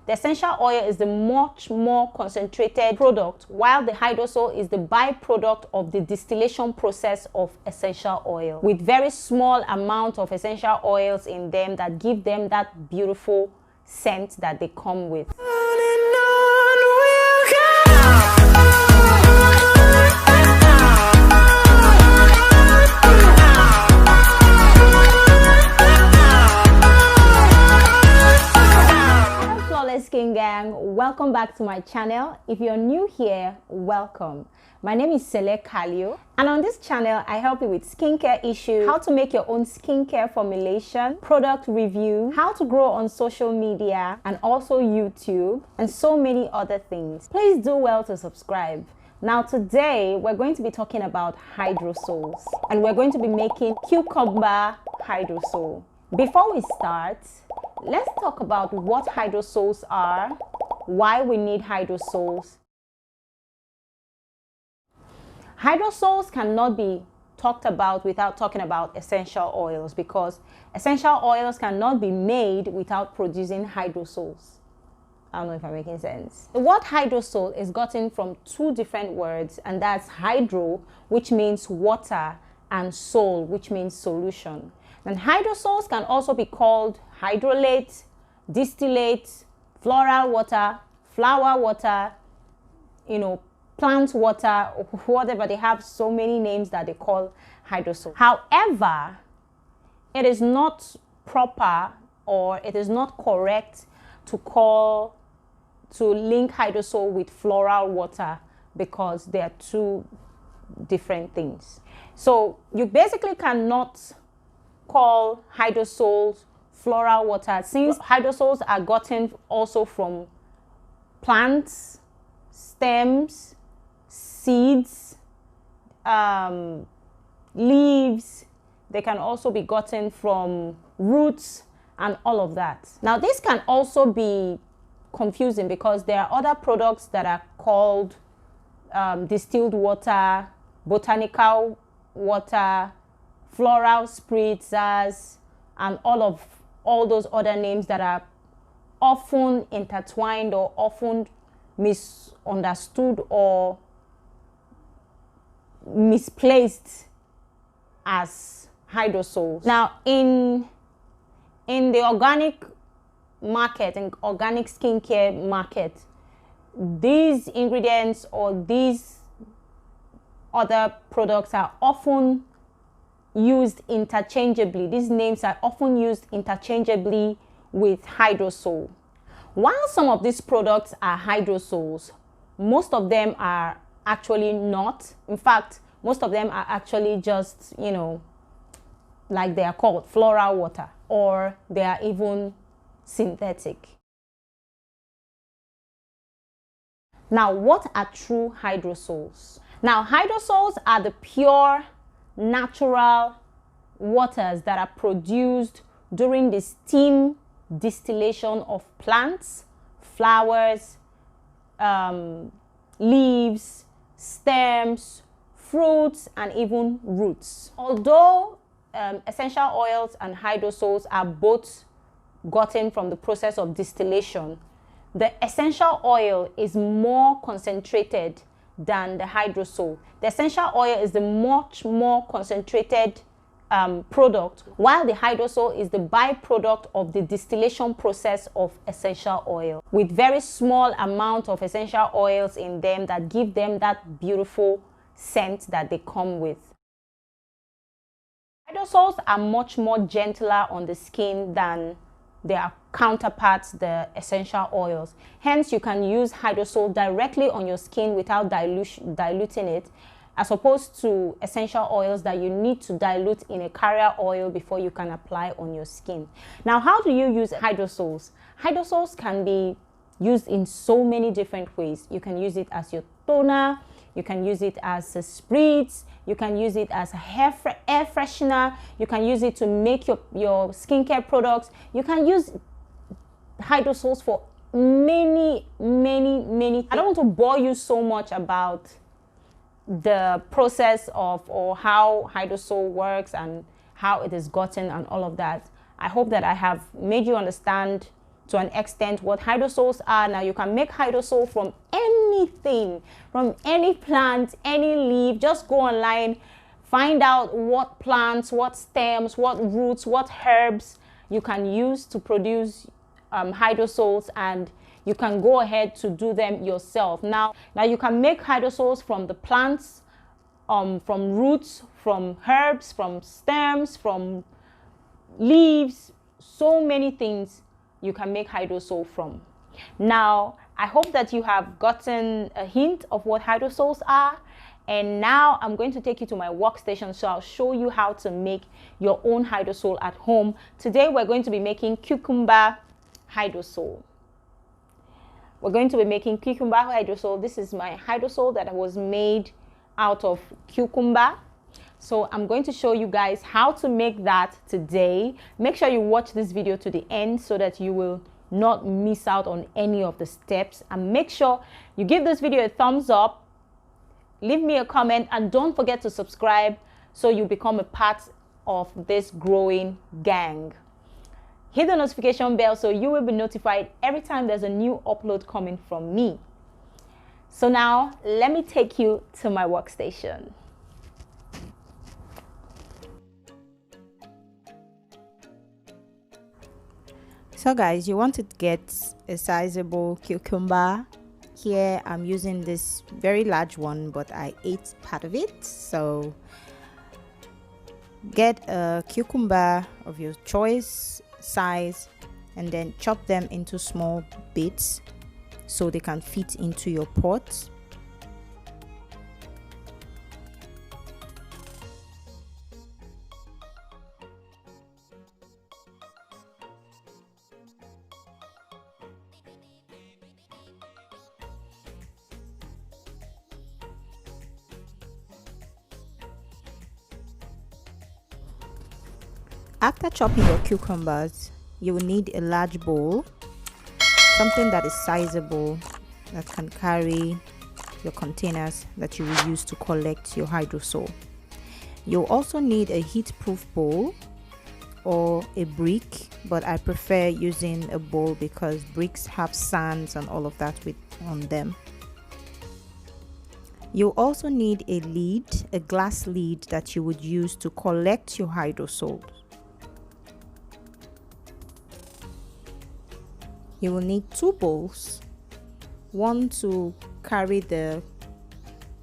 The essential oil is the much more concentrated product, while the hydrosol is the byproduct of the distillation process of essential oil, with very small amount of essential oils in them that give them that beautiful scent that they come with. Skin gang, welcome back to my channel. If you're new here, welcome. My name is Sele Kalio, and on this channel I help you with skincare issues, how to make your own skincare formulation, product review, how to grow on social media and also YouTube, and so many other things. Please do well to subscribe. Now today we're going to be talking about hydrosols, and we're going to be making cucumber hydrosol. Before we start, let's talk about what hydrosols are, why we need hydrosols. Hydrosols cannot be talked about without talking about essential oils, because essential oils cannot be made without producing hydrosols. I don't know if I'm making sense. The word hydrosol is gotten from two different words, and that's hydro, which means water, and sol, which means solution. And hydrosols can also be called hydrolate, distillate, floral water, flower water, plant water, whatever. They have so many names that they call hydrosol. However, it is not proper, or it is not correct to link hydrosol with floral water, because they are two different things. So you basically cannot call hydrosols floral water, since hydrosols are gotten also from plants, stems, seeds, leaves. They can also be gotten from roots and all of that. Now this can also be confusing, because there are other products that are called distilled water, botanical water, floral spritzers, and all those other names that are often intertwined or often misunderstood or misplaced as hydrosols. Now in the organic market, in organic skincare market, these ingredients or these other products are often used interchangeably. These names are often used interchangeably with hydrosol. While some of these products are hydrosols, most of them are actually not. In fact, most of them are actually just, like they are called floral water, or they are even synthetic. Now, what are true hydrosols? Now, hydrosols are the pure natural waters that are produced during the steam distillation of plants, flowers, leaves, stems, fruits, and even roots. Although essential oils and hydrosols are both gotten from the process of distillation, the essential oil is more concentrated than the hydrosol. The essential oil is the much more concentrated product, while the hydrosol is the byproduct of the distillation process of essential oil, with very small amount of essential oils in them that give them that beautiful scent that they come with. Hydrosols are much more gentler on the skin than their counterparts, the essential oils. Hence, you can use hydrosol directly on your skin without diluting it, as opposed to essential oils that you need to dilute in a carrier oil before you can apply on your skin. Now, how do you use hydrosols? Hydrosols can be used in so many different ways. You can use it as your toner, you can use it as a spritz, you can use it as a air freshener, you can use it to make your skincare products. You can use hydrosols for many things. I don't want to bore you so much about the process of or how hydrosol works and how it is gotten and all of that. I hope that I have made you understand to an extent what hydrosols are. Now you can make hydrosol from anything, from any plant, any leaf. Just go online, find out what plants, what stems, what roots, what herbs you can use to produce hydrosols, and you can go ahead to do them yourself. Now you can make hydrosols from the plants, from roots, from herbs, from stems, from leaves, so many things you can make hydrosol from. Now I hope that you have gotten a hint of what hydrosols are, and now I'm going to take you to my workstation, so I'll show you how to make your own hydrosol at home. Today we're going to be making cucumber hydrosol. We're going to be making cucumber hydrosol. This is my hydrosol that was made out of cucumber. So I'm going to show you guys how to make that today. Make sure you watch this video to the end so that you will not miss out on any of the steps. And make sure you give this video a thumbs up, leave me a comment, and don't forget to subscribe so you become a part of this growing gang. Hit the notification bell so you will be notified every time there's a new upload coming from me. So now let me take you to my workstation. So guys, you want to get a sizable cucumber. Here I'm using this very large one, but I ate part of it. So get a cucumber of your choice size and then chop them into small bits so they can fit into your pot. After chopping your cucumbers, you will need a large bowl, something that is sizable, that can carry your containers that you will use to collect your hydrosol. You'll also need a heat-proof bowl or a brick, but I prefer using a bowl because bricks have sands and all of that on them. You'll also need a lid, a glass lid that you would use to collect your hydrosol. You will need two bowls, one to carry the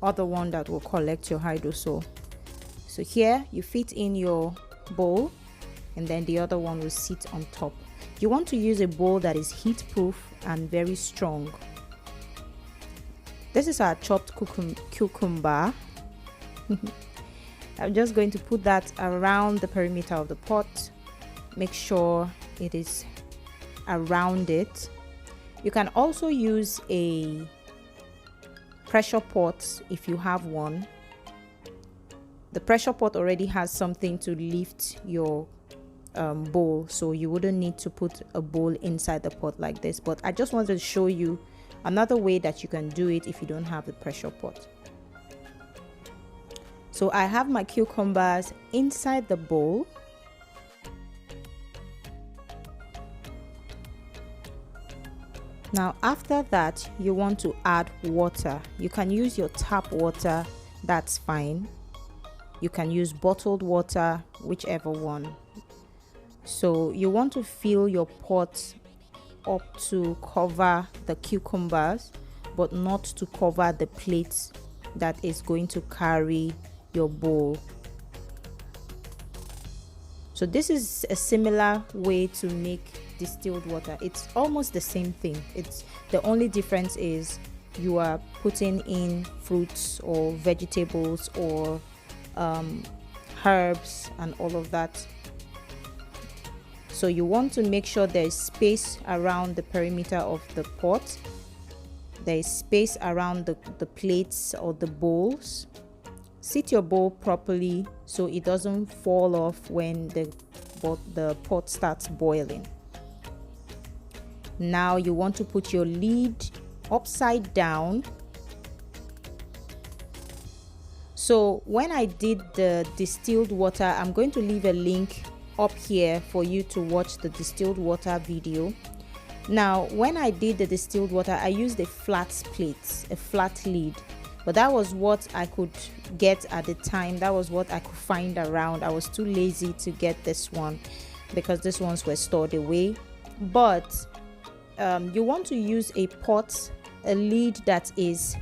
other one that will collect your hydrosol. So here you fit in your bowl and then the other one will sit on top. You want to use a bowl that is heat proof and very strong. This is our chopped cucumber. I'm just going to put that around the perimeter of the pot. Make sure it is around it. You can also use a pressure pot if you have one. The pressure pot already has something to lift your bowl, so you wouldn't need to put a bowl inside the pot like this, but I just wanted to show you another way that you can do it if you don't have the pressure pot. So I have my cucumbers inside the bowl. Now after that, you want to add water. You can use your tap water, that's fine. You can use bottled water, whichever one. So you want to fill your pot up to cover the cucumbers, but not to cover the plate that is going to carry your bowl. So this is a similar way to make distilled water. It's almost the same thing. It's the only difference is you are putting in fruits or vegetables or herbs and all of that. So you want to make sure there is space around the perimeter of the pot. There is space around the plates or the bowls. Sit your bowl properly so it doesn't fall off when the pot starts boiling. Now you want to put your lid upside down. So when I did the distilled water, I'm going to leave a link up here for you to watch the distilled water video. Now when I did the distilled water, I used a flat plate, a flat lid, but that was what I could get at the time. That was what I could find around. I was too lazy to get this one because these ones were stored away. But you want to use a pot, a lid that is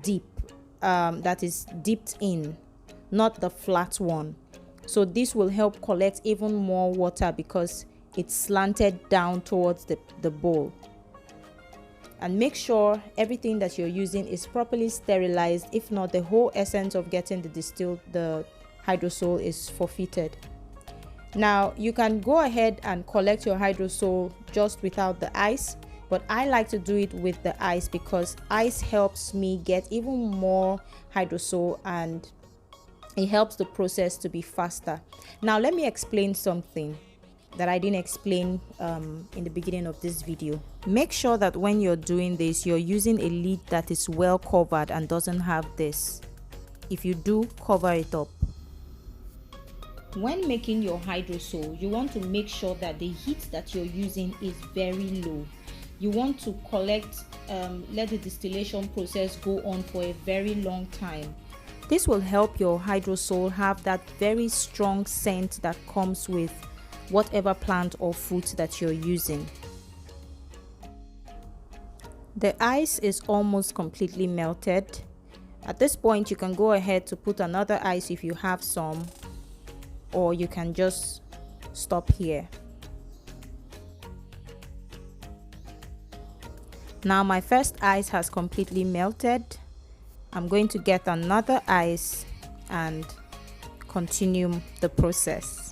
deep, that is dipped in, not the flat one. So this will help collect even more water because it's slanted down towards the bowl. And make sure everything that you're using is properly sterilized. If not, the whole essence of getting the hydrosol is forfeited. Now you can go ahead and collect your hydrosol just without the ice, but I like to do it with the ice because ice helps me get even more hydrosol and it helps the process to be faster. Now let me explain something that I didn't explain in the beginning of this video. Make sure that when you're doing this, you're using a lid that is well covered and doesn't have this. If you do, cover it up. When making your hydrosol, you want to make sure that the heat that you're using is very low. You want to collect, let the distillation process go on for a very long time. This will help your hydrosol have that very strong scent that comes with whatever plant or fruit that you're using. The ice is almost completely melted. At this point, you can go ahead to put another ice if you have some, or you can just stop here. Now my first ice has completely melted. I'm going to get another ice and continue the process.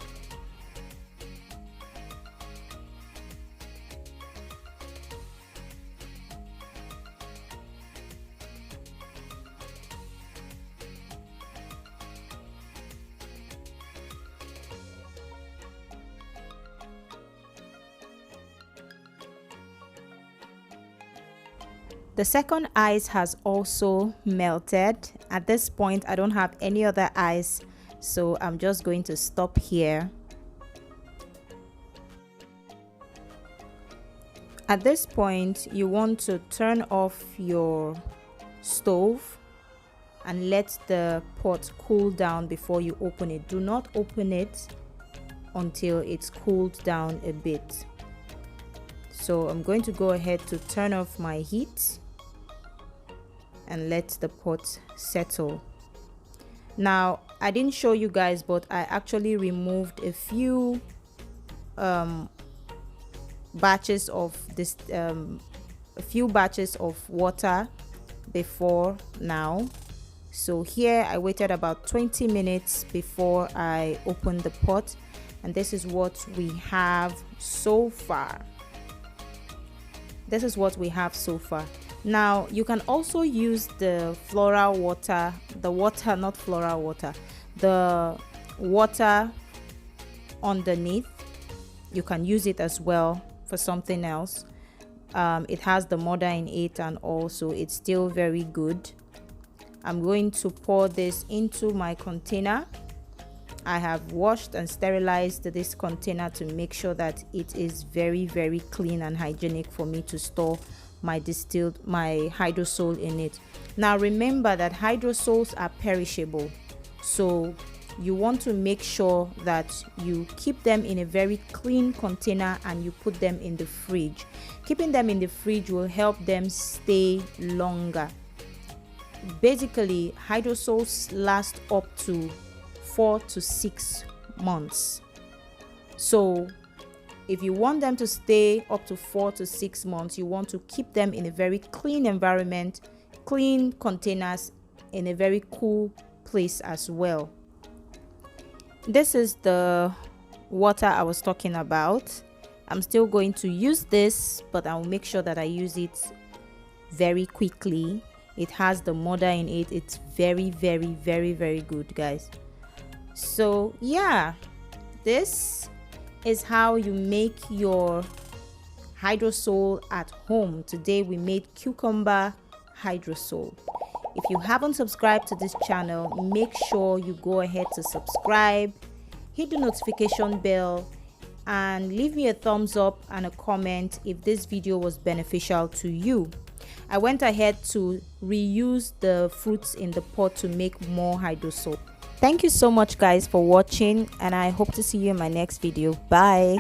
The second ice has also melted. At this point, I don't have any other ice, so I'm just going to stop here. At this point, you want to turn off your stove and let the pot cool down before you open it. Do not open it until it's cooled down a bit. So I'm going to go ahead to turn off my heat and let the pot settle. Now I didn't show you guys, but I actually removed a few batches of this water before now. So here I waited about 20 minutes before I opened the pot, and this is what we have so far. This is what we have so far. Now you can also use the floral water, the water underneath. You can use it as well for something else. It has the mother in it, and also it's still very good. I'm going to pour this into my container. I have washed and sterilized this container to make sure that it is very, very clean and hygienic for me to store my hydrosol in it. Now remember that hydrosols are perishable, so you want to make sure that you keep them in a very clean container and you put them in the fridge. Keeping them in the fridge will help them stay longer. Basically, hydrosols last up to 4 to 6 months. So if you want them to stay up to 4 to 6 months, you want to keep them in a very clean environment, clean containers, in a very cool place as well. This is the water I was talking about. I'm still going to use this, but I'll make sure that I use it very quickly. It has the mother in it. It's very, very, very, very good, guys. So yeah, this is how you make your hydrosol at home. Today we made cucumber hydrosol. If you haven't subscribed to this channel, make sure you go ahead to subscribe, hit the notification bell, and leave me a thumbs up and a comment if this video was beneficial to you. I went ahead to reuse the fruits in the pot to make more hydrosol. Thank you so much guys for watching, and I hope to see you in my next video. Bye.